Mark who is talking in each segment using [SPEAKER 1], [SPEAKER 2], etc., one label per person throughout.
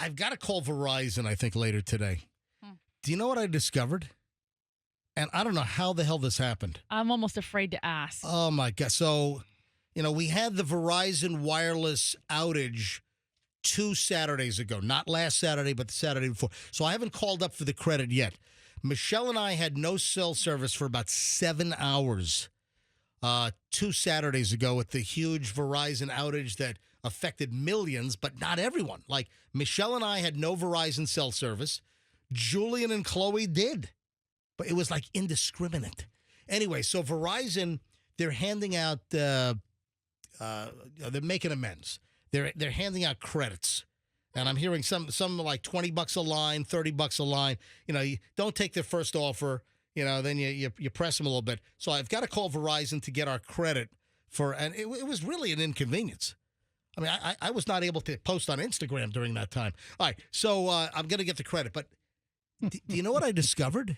[SPEAKER 1] I've got to call Verizon, I think, later today. Do you know what I discovered? And I don't know how the hell this happened.
[SPEAKER 2] I'm almost afraid to ask.
[SPEAKER 1] Oh, my God. So, we had the Verizon Wireless outage 2 Saturdays ago. Not last Saturday, but the Saturday before. So I haven't called up for the credit yet. Michelle and I had no cell service for about 7 hours 2 Saturdays ago with the huge Verizon outage that affected millions, but not everyone. Like, Michelle and I had no Verizon cell service. Julian and Chloe did. But it was like indiscriminate. Anyway, so Verizon, they're handing out, they're making amends. They're handing out credits. And I'm hearing some like $20 a line, $30 a line. You don't take their first offer, then you press them a little bit. So I've got to call Verizon to get our credit and it was really an inconvenience. I mean, I was not able to post on Instagram during that time. All right, so I'm going to get the credit. But do you know what I discovered?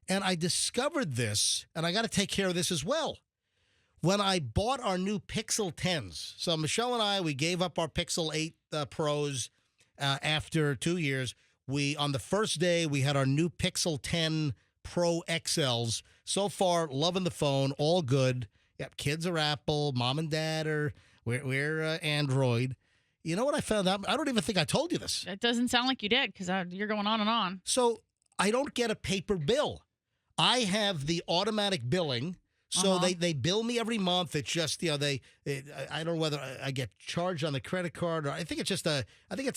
[SPEAKER 1] And I discovered this, and I got to take care of this as well. When I bought our new Pixel 10s, so Michelle and I, we gave up our Pixel 8 Pros after 2 years. On the first day, we had our new Pixel 10 Pro XLs. So far, loving the phone, all good. Yep, kids are Apple, mom and dad we're Android. You know what I found out? I don't even think I told you this.
[SPEAKER 2] It doesn't sound like you did because you're going on and on.
[SPEAKER 1] So I don't get a paper bill. I have the automatic billing. So they bill me every month. It's just, I don't know whether I get charged on the credit card or I think it's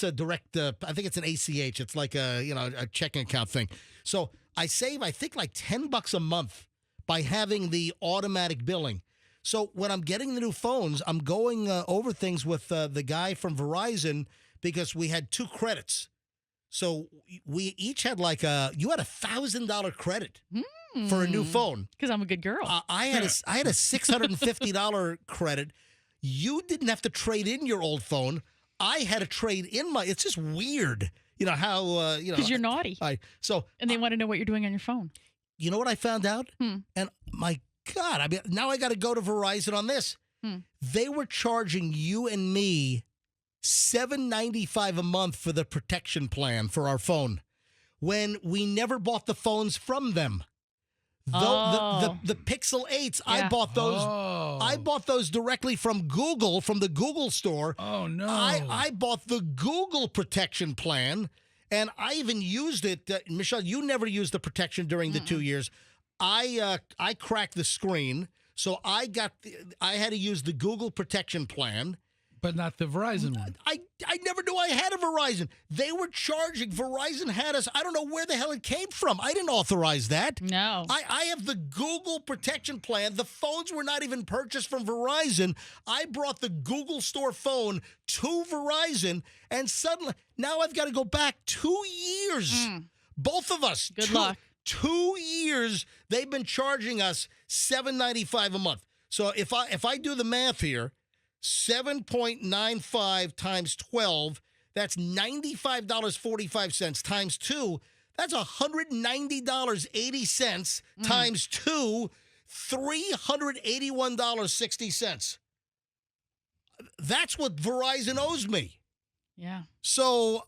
[SPEAKER 1] a direct, I think it's an ACH. It's like a checking account thing. So I save, I think like $10 a month by having the automatic billing. So when I'm getting the new phones, I'm going over things with the guy from Verizon because we had 2 credits. So we each had you had $1,000 credit. For a new phone.
[SPEAKER 2] Because I'm a good girl.
[SPEAKER 1] I had a $650 credit. You didn't have to trade in your old phone. I had to trade in it's just weird. How,
[SPEAKER 2] Because you're naughty. And they want to know what you're doing on your phone.
[SPEAKER 1] You know what I found out? And my God, now I got to go to Verizon on this. They were charging you and me $7.95 a month for the protection plan for our phone when we never bought the phones from them. The Pixel 8s, yeah. I bought those. I bought those directly from Google, from the Google store.
[SPEAKER 3] Oh no!
[SPEAKER 1] I bought the Google protection plan, and I even used it. Michelle, you never used the protection during the 2 years. I cracked the screen, so I had to use the Google protection plan.
[SPEAKER 3] But not the Verizon one.
[SPEAKER 1] I never knew I had a Verizon. They were charging. Verizon had us. I don't know where the hell it came from. I didn't authorize that.
[SPEAKER 2] No.
[SPEAKER 1] I have the Google protection plan. The phones were not even purchased from Verizon. I brought the Google store phone to Verizon, and suddenly, now I've got to go back 2 years. Both of us.
[SPEAKER 2] Good luck.
[SPEAKER 1] 2 years, they've been charging us $7.95 a month. So if I do the math here, 7.95 times 12, that's $95.45 times 2. That's $190.80 times 2, $381.60. That's what Verizon owes me.
[SPEAKER 2] Yeah.
[SPEAKER 1] So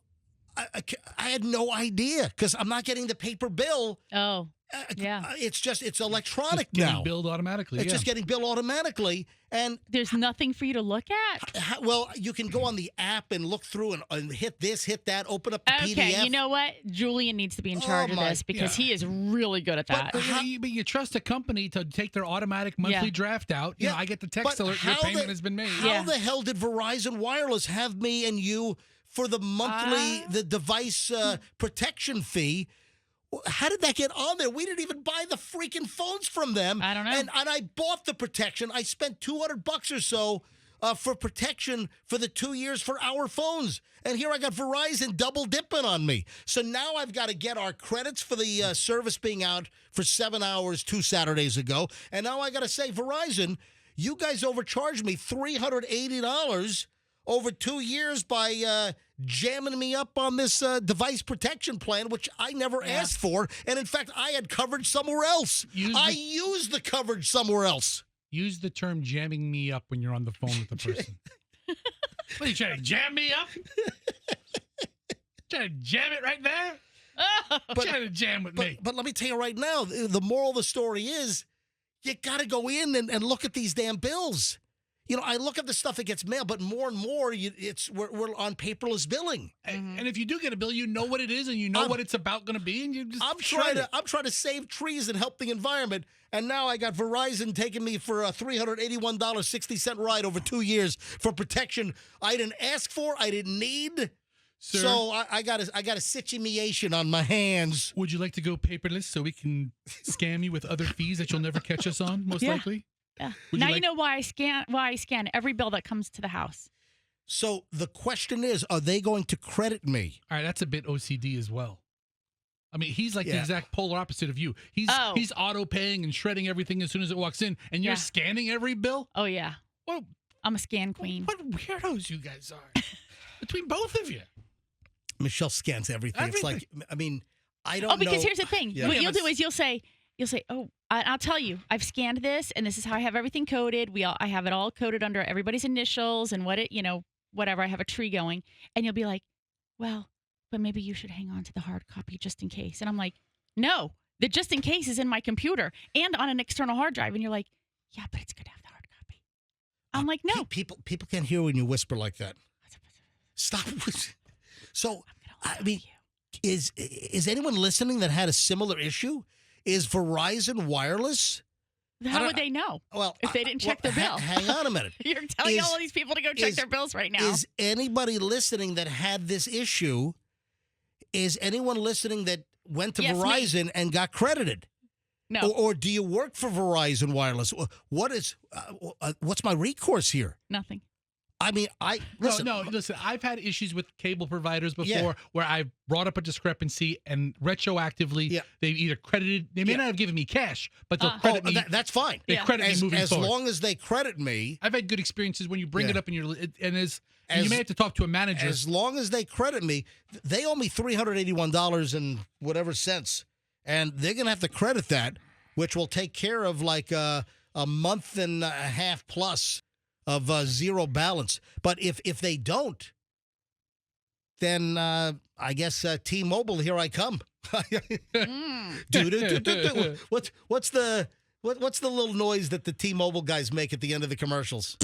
[SPEAKER 1] I had no idea because I'm not getting the paper bill.
[SPEAKER 2] Oh. Yeah.
[SPEAKER 1] It's electronic
[SPEAKER 3] just
[SPEAKER 1] now.
[SPEAKER 3] Billed automatically.
[SPEAKER 1] It's just getting billed automatically. And
[SPEAKER 2] there's nothing for you to look at?
[SPEAKER 1] Well, you can go on the app and look through and hit this, hit that, open up the PDF.
[SPEAKER 2] Okay, you know what? Julian needs to be in charge of this because he is really good at that.
[SPEAKER 3] But you trust a company to take their automatic monthly draft out. You know, I get the text alert, your payment has been made.
[SPEAKER 1] How the hell did Verizon Wireless have me and you for the monthly, the device protection fee? How did that get on there? We didn't even buy the freaking phones from them.
[SPEAKER 2] I don't know.
[SPEAKER 1] And I bought the protection. I spent $200 or so for protection for the 2 years for our phones. And here I got Verizon double dipping on me. So now I've got to get our credits for the service being out for 7 hours 2 Saturdays ago. And now I got to say, Verizon, you guys overcharged me $380 over 2 years by jamming me up on this device protection plan, which I never asked for. And, in fact, I had coverage somewhere else. I used the coverage somewhere else.
[SPEAKER 3] Use the term jamming me up when you're on the phone with the person. What are you trying to jam me up? trying to jam it right there? Trying to jam with me.
[SPEAKER 1] But let me tell you right now, the moral of the story is you got to go in and look at these damn bills. You know, I look at the stuff that gets mailed, but more and more, we're on paperless billing.
[SPEAKER 3] And if you do get a bill, you know what it is, and you know what it's about going to be, and you just
[SPEAKER 1] I'm trying to save trees and help the environment, and now I got Verizon taking me for a $381.60 ride over 2 years for protection I didn't ask for, I didn't need.
[SPEAKER 3] Sir,
[SPEAKER 1] so I got a situation on my hands.
[SPEAKER 3] Would you like to go paperless so we can scam you with other fees that you'll never catch us on, most likely?
[SPEAKER 2] Yeah. Now you know why I scan every bill that comes to the house.
[SPEAKER 1] So the question is, are they going to credit me?
[SPEAKER 3] All right, that's a bit OCD as well. I mean, he's like the exact polar opposite of you. He's auto paying and shredding everything as soon as it walks in, and you're scanning every bill?
[SPEAKER 2] Oh yeah.
[SPEAKER 3] Well,
[SPEAKER 2] I'm a scan queen.
[SPEAKER 3] What weirdos you guys are. Between both of you.
[SPEAKER 1] Michelle scans everything. It's like, I mean, I don't know.
[SPEAKER 2] Oh, because here's the thing. What you'll do is you'll say, oh, I'll tell you, I've scanned this, and this is how I have everything coded. I have it all coded under everybody's initials and whatever. I have a tree going, and you'll be like, well, but maybe you should hang on to the hard copy just in case. And I'm like, no, the just in case is in my computer and on an external hard drive. And you're like, yeah, but it's good to have the hard copy. I'm like, no.
[SPEAKER 1] People can't hear when you whisper like that. Stop. So, I mean, is anyone listening that had a similar issue? Is Verizon Wireless?
[SPEAKER 2] How would they know?
[SPEAKER 1] Well,
[SPEAKER 2] if they didn't check their bill.
[SPEAKER 1] Hang on a minute.
[SPEAKER 2] You're telling all these people to go check their bills right now.
[SPEAKER 1] Is anybody listening that had this issue? Is anyone listening that went to Verizon and got credited?
[SPEAKER 2] No.
[SPEAKER 1] Or do you work for Verizon Wireless? What's my recourse here?
[SPEAKER 2] Nothing.
[SPEAKER 1] I mean, listen.
[SPEAKER 3] No, listen. I've had issues with cable providers before where I've brought up a discrepancy and retroactively they've either credited. They may not have given me cash, but they'll credit me.
[SPEAKER 1] That's fine.
[SPEAKER 3] They credit me moving forward.
[SPEAKER 1] As long as they credit me.
[SPEAKER 3] I've had good experiences when you bring it up and you may have to talk to a manager.
[SPEAKER 1] As long as they credit me, they owe me $381 and whatever cents, and they're gonna have to credit that, which will take care of like a month and a half plus of zero balance. But if they don't, then I guess T-Mobile, here I come. What's the little noise that the T-Mobile guys make at the end of the commercials?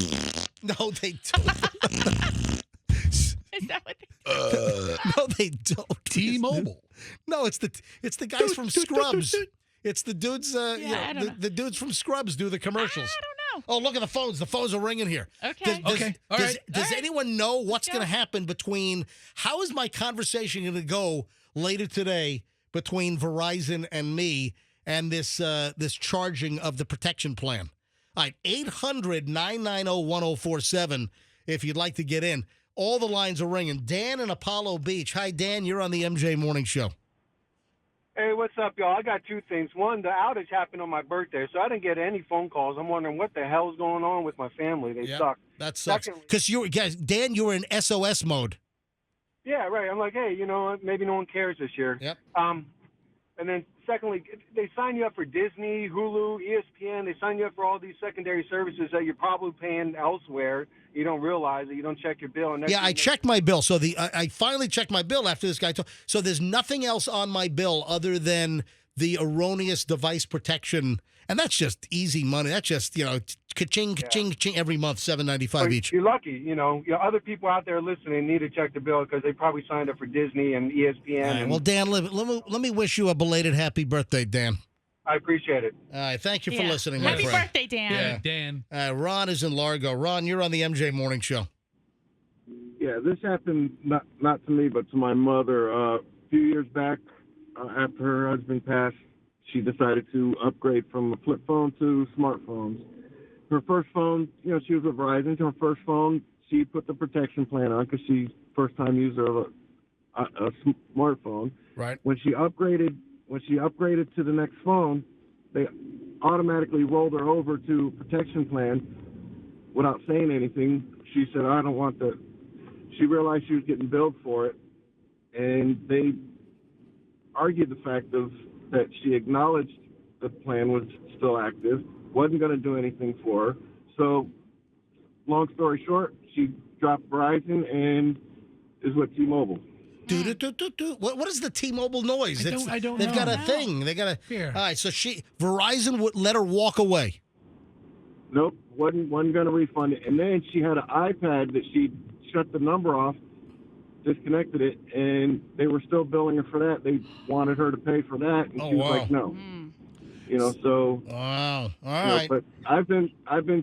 [SPEAKER 1] No, they don't.
[SPEAKER 2] Is that what
[SPEAKER 1] no, they don't.
[SPEAKER 3] T-Mobile.
[SPEAKER 1] No, it's the guys from Scrubs. It's the dudes. The dudes from Scrubs do the commercials.
[SPEAKER 2] I don't know.
[SPEAKER 1] Oh, look at the phones. The phones are ringing here.
[SPEAKER 2] Okay.
[SPEAKER 1] Does anyone know what's going to happen between? How is my conversation going to go later today between Verizon and me and this charging of the protection plan? All right, 800-990-1047 if you'd like to get in. All the lines are ringing. Dan in Apollo Beach. Hi, Dan. You're on the MJ Morning Show.
[SPEAKER 4] Hey, what's up, y'all? I got two things. One, the outage happened on my birthday, so I didn't get any phone calls. I'm wondering what the hell's going on with my family. They suck.
[SPEAKER 1] That sucks. Because Dan, you were in SOS mode.
[SPEAKER 4] Yeah, right. I'm like, hey, maybe no one cares this year.
[SPEAKER 1] Yep.
[SPEAKER 4] And then secondly, they sign you up for Disney, Hulu, ESPN. They sign you up for all these secondary services that you're probably paying elsewhere. You don't realize it. You don't check your bill. And
[SPEAKER 1] I checked my bill. So I finally checked my bill after this guy told. So there's nothing else on my bill other than the erroneous device protection, and that's just easy money. That's just ka-ching, ka-ching, ka-ching every month, $7.95 each.
[SPEAKER 4] You're lucky. Other people out there listening need to check the bill because they probably signed up for Disney and ESPN.
[SPEAKER 1] Right, well, Dan, let me wish you a belated happy birthday, Dan.
[SPEAKER 4] I appreciate it.
[SPEAKER 1] All right, thank you for listening, my
[SPEAKER 2] Happy
[SPEAKER 1] friend.
[SPEAKER 2] birthday, Dan.
[SPEAKER 3] Yeah, Dan.
[SPEAKER 1] Ron is in Largo. Ron, you're on the MJ Morning Show.
[SPEAKER 5] Yeah, this happened not to me, but to my mother. A few years back, after her husband passed, she decided to upgrade from a flip phone to smartphones. Her first phone, she was with Verizon. Her first phone, she put the protection plan on because she's first-time user of a smartphone.
[SPEAKER 1] Right.
[SPEAKER 5] When she upgraded to the next phone, they automatically rolled her over to protection plan without saying anything. She said, I don't want the... She realized she was getting billed for it, and they argued the fact that she acknowledged the plan was still active, wasn't going to do anything for her. So, long story short, she dropped Verizon and is with T-Mobile.
[SPEAKER 1] Do. What is the T-Mobile noise?
[SPEAKER 3] I don't
[SPEAKER 1] They've
[SPEAKER 3] know.
[SPEAKER 1] got a thing. They got a.
[SPEAKER 3] Here.
[SPEAKER 1] All right, so Verizon would let her walk away.
[SPEAKER 5] Nope, wasn't going to refund it. And then she had an iPad that she shut the number off, disconnected it, and they were still billing her for that. They wanted her to pay for that, and she was like, no. So.
[SPEAKER 1] Wow. All right.
[SPEAKER 5] But I've been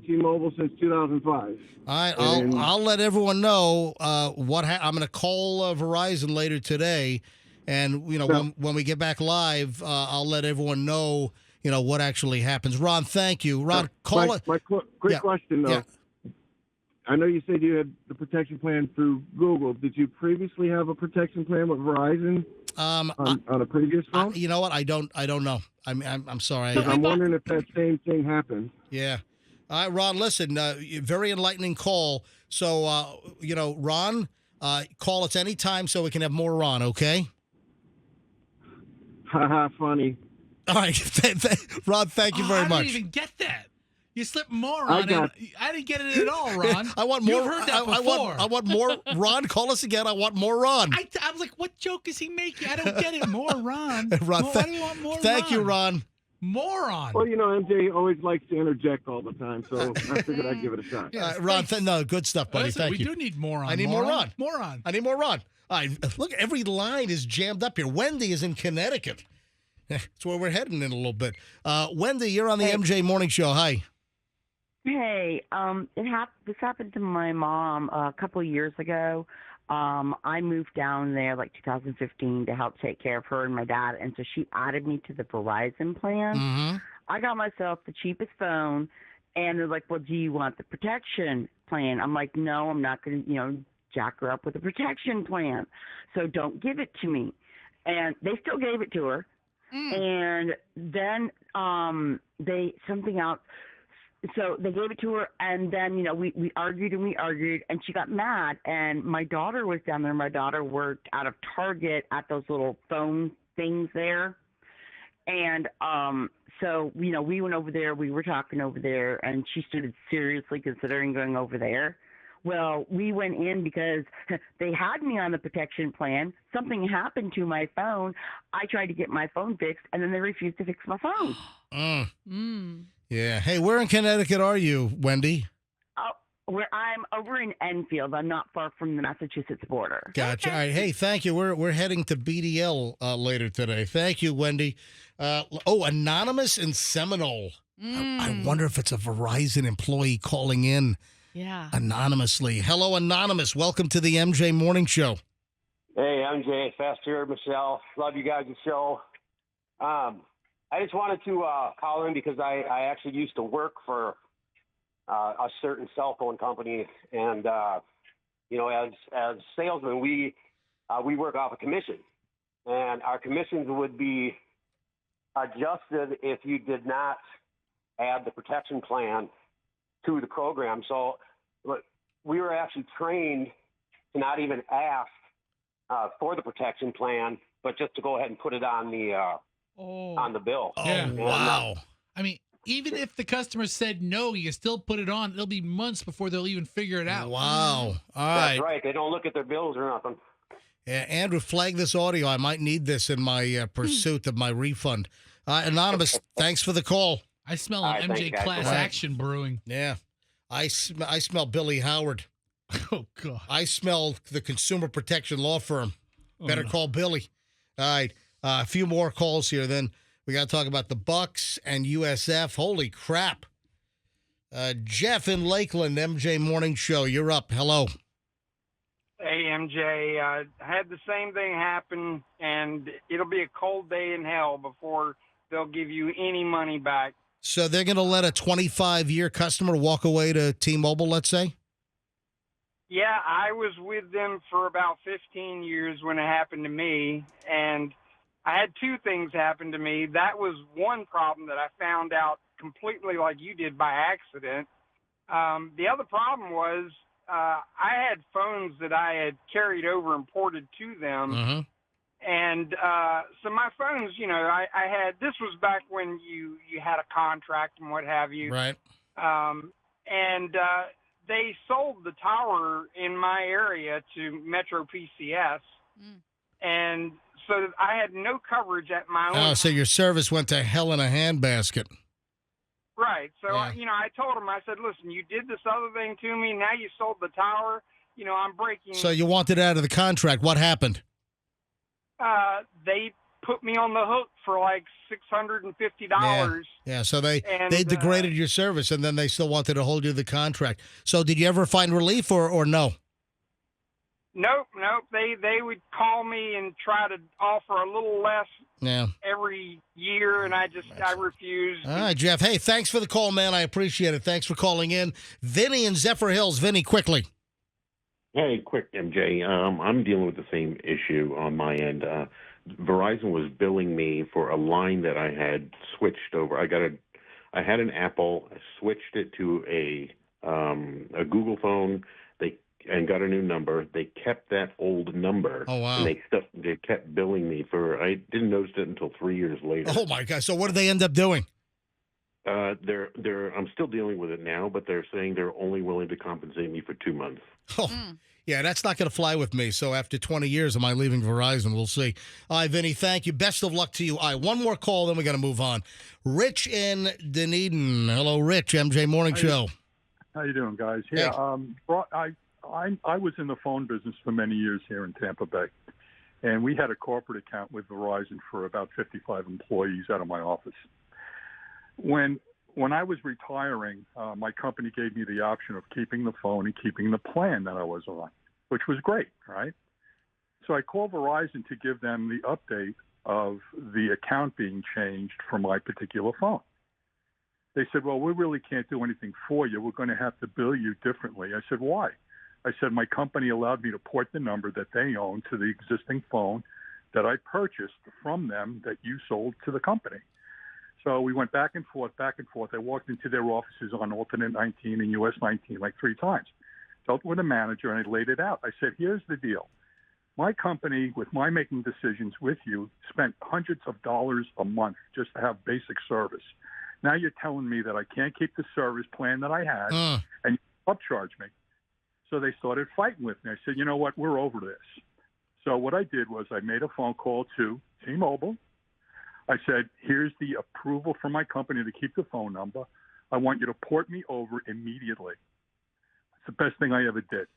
[SPEAKER 5] T-Mobile since 2005.
[SPEAKER 1] All right. I'll let everyone know what I'm going to call Verizon later today, and when we get back live, I'll let everyone know what actually happens. Ron, thank you. Ron, call it.
[SPEAKER 5] My quick question though. Yeah. I know you said you had the protection plan through Google. Did you previously have a protection plan with Verizon on a previous phone?
[SPEAKER 1] You know what? I don't know. I'm sorry.
[SPEAKER 5] I'm wondering if that same thing happened.
[SPEAKER 1] Yeah. All right, Ron. Listen, very enlightening call. So, Ron, call us anytime so we can have more Ron. Okay.
[SPEAKER 5] Haha, funny.
[SPEAKER 1] All right, Ron. Thank you very much.
[SPEAKER 3] I didn't even get that. You slipped more on it. I didn't get it at all, Ron.
[SPEAKER 1] I want more.
[SPEAKER 3] You've heard that before.
[SPEAKER 1] I want more. Ron, call us again. I want more Ron.
[SPEAKER 3] I was like, what joke is he making? I don't get it. More Ron.
[SPEAKER 1] Ron,
[SPEAKER 3] why do you want more
[SPEAKER 1] thank you, Ron.
[SPEAKER 3] Moron.
[SPEAKER 5] Well, MJ always likes to interject all the time, so I figured I'd give it a shot.
[SPEAKER 1] Ron, no, good stuff, buddy.
[SPEAKER 3] Listen,
[SPEAKER 1] thank you.
[SPEAKER 3] We do need more on.
[SPEAKER 1] I need more Ron.
[SPEAKER 3] Moron.
[SPEAKER 1] I need more Ron. All right, look, every line is jammed up here. Wendy is in Connecticut. That's where we're heading in a little bit. Wendy, you're on the MJ Morning Show. Hi.
[SPEAKER 6] Hey, this happened to my mom a couple of years ago. I moved down there like 2015 to help take care of her and my dad, and so she added me to the Verizon plan.
[SPEAKER 1] Mm-hmm.
[SPEAKER 6] I got myself the cheapest phone, and they're like, well, do you want the protection plan? I'm like, no, I'm not going to, jack her up with a protection plan, so don't give it to me. And they still gave it to her. And then something else. So they gave it to her, and then, we argued, and she got mad, and my daughter was down there. My daughter worked out of Target at those little phone things there. And so, we went over there. We were talking over there, and she started seriously considering going over there. Well, we went in because they had me on the protection plan. Something happened to my phone. I tried to get my phone fixed, and then they refused to fix my phone.
[SPEAKER 1] Yeah. Hey, where in Connecticut are you, Wendy?
[SPEAKER 6] Where I'm over in Enfield. I'm not far from the Massachusetts border.
[SPEAKER 1] Gotcha. Okay. All right. Hey, thank you. We're heading to BDL later today. Thank you, Wendy. Anonymous in Seminole. I wonder if it's a Verizon employee calling in.
[SPEAKER 2] Yeah.
[SPEAKER 1] Anonymously. Hello, Anonymous. Welcome to the MJ Morning Show.
[SPEAKER 7] Hey, MJ, Fester, Michelle. Love you guys' show. I just wanted to call in because I actually used to work for a certain cell phone company, and as salesmen, we work off a commission, and our commissions would be adjusted if you did not add the protection plan to the program. So we were actually trained to not even ask for the protection plan, but just to go ahead and put it on the bill.
[SPEAKER 1] Oh,
[SPEAKER 3] yeah.
[SPEAKER 1] Wow.
[SPEAKER 3] I mean, even if the customer said no, you still put it on. It'll be months before they'll even figure it out.
[SPEAKER 1] Wow. All right.
[SPEAKER 7] That's right. They don't look at their bills or nothing.
[SPEAKER 1] Yeah, Andrew, flag this audio. I might need this in my pursuit of my refund. Anonymous, thanks for the call.
[SPEAKER 3] I smell an MJ class action brewing.
[SPEAKER 1] Yeah. I smell Billy Howard.
[SPEAKER 3] Oh, God.
[SPEAKER 1] I smell the Consumer Protection Law Firm. Better call Billy. All right. A few more calls here. Then we got to talk about the Bucks and USF. Holy crap. Jeff in Lakeland, MJ Morning Show. You're up. Hello.
[SPEAKER 8] Hey, MJ. I had the same thing happen, and it'll be a cold day in hell before they'll give you any money back.
[SPEAKER 1] So they're going to let a 25-year customer walk away to T-Mobile, let's say?
[SPEAKER 8] Yeah, I was with them for about 15 years when it happened to me, and I had two things happen to me. That was one problem that I found out completely like you did by accident. The other problem was I had phones that I had carried over and ported to them.
[SPEAKER 1] Mm-hmm.
[SPEAKER 8] And so my phones, I had, this was back when you had a contract and what have you.
[SPEAKER 1] Right.
[SPEAKER 8] And they sold the tower in my area to Metro PCS. and so I had no coverage at my own.
[SPEAKER 1] Oh, so your service went to hell in a handbasket.
[SPEAKER 8] Right. So,
[SPEAKER 1] Yeah.
[SPEAKER 8] I told him, I said, listen, you did this other thing to me. Now you sold the tower. I'm breaking.
[SPEAKER 1] So you wanted out of the contract. What happened?
[SPEAKER 8] They put me on the hook for like $650.
[SPEAKER 1] Yeah. So they degraded your service, and then they still wanted to hold you to the contract. So did you ever find relief or no?
[SPEAKER 8] Nope. They would call me and try to offer a little less every year, and I refused.
[SPEAKER 1] All right, Jeff. Hey, thanks for the call, man. I appreciate it. Thanks for calling in. Vinny in Zephyr Hills. Vinny, quickly.
[SPEAKER 9] Hey, quick, MJ. I'm dealing with the same issue on my end. Verizon was billing me for a line that I had switched over. I had an Apple. I switched it to a Google phone. And got a new number. They kept that old number.
[SPEAKER 1] Oh, wow.
[SPEAKER 9] And they kept billing me I didn't notice it until 3 years later.
[SPEAKER 1] Oh, my God. So what did they end up doing?
[SPEAKER 9] I'm still dealing with it now, but they're saying they're only willing to compensate me for 2 months.
[SPEAKER 1] Oh, yeah, that's not going to fly with me. So after 20 years, am I leaving Verizon? We'll see. All right, Vinny, thank you. Best of luck to you. All right, one more call, then we got to move on. Rich in Dunedin. Hello, Rich, MJ Morning Show.
[SPEAKER 10] How you doing, guys?
[SPEAKER 1] Hey.
[SPEAKER 10] Yeah, I was in the phone business for many years here in Tampa Bay, and we had a corporate account with Verizon for about 55 employees out of my office. When I was retiring, my company gave me the option of keeping the phone and keeping the plan that I was on, which was great, right? So I called Verizon to give them the update of the account being changed for my particular phone. They said, well, we really can't do anything for you. We're going to have to bill you differently. I said, why? I said, my company allowed me to port the number that they own to the existing phone that I purchased from them that you sold to the company. So we went back and forth. I walked into their offices on alternate 19 and US 19 like 3 times. Dealt with a manager, and I laid it out. I said, here's the deal. My company, with my making decisions with you, spent hundreds of dollars a month just to have basic service. Now you're telling me that I can't keep the service plan that I had, and you upcharge me. So they started fighting with me. I said, you know what, we're over this. So what I did was I made a phone call to T-Mobile. I said, here's the approval from my company to keep the phone number. I want you to port me over immediately. It's the best thing I ever did.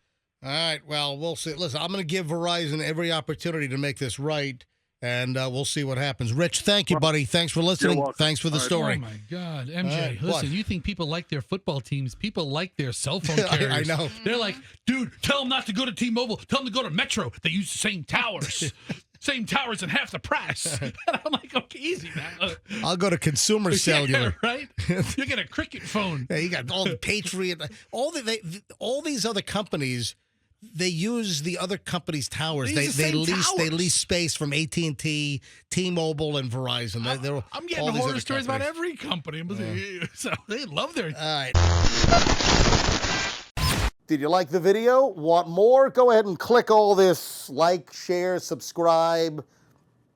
[SPEAKER 1] All right, well, we'll see. Listen, I'm going to give Verizon every opportunity to make this right, and we'll see what happens. Rich, thank you, buddy. Thanks for listening. Thanks for the story.
[SPEAKER 3] Oh, my God. MJ, listen, you think people like their football teams. People like their cell phone carriers.
[SPEAKER 1] I know.
[SPEAKER 3] They're like, dude, tell them not to go to T-Mobile. Tell them to go to Metro. They use the same towers. Same towers and half the price. And I'm like, okay, easy, man.
[SPEAKER 1] I'll go to Consumer Cellular.
[SPEAKER 3] Right? You get a Cricket phone.
[SPEAKER 1] Yeah, you got all the Patriot, all these other companies. They use the other companies' towers. They lease space from AT&T, T-Mobile, and Verizon.
[SPEAKER 3] I'm getting horror stories about every company. So they love their.
[SPEAKER 1] All right. Did you like the video? Want more? Go ahead and click all this like, share, subscribe,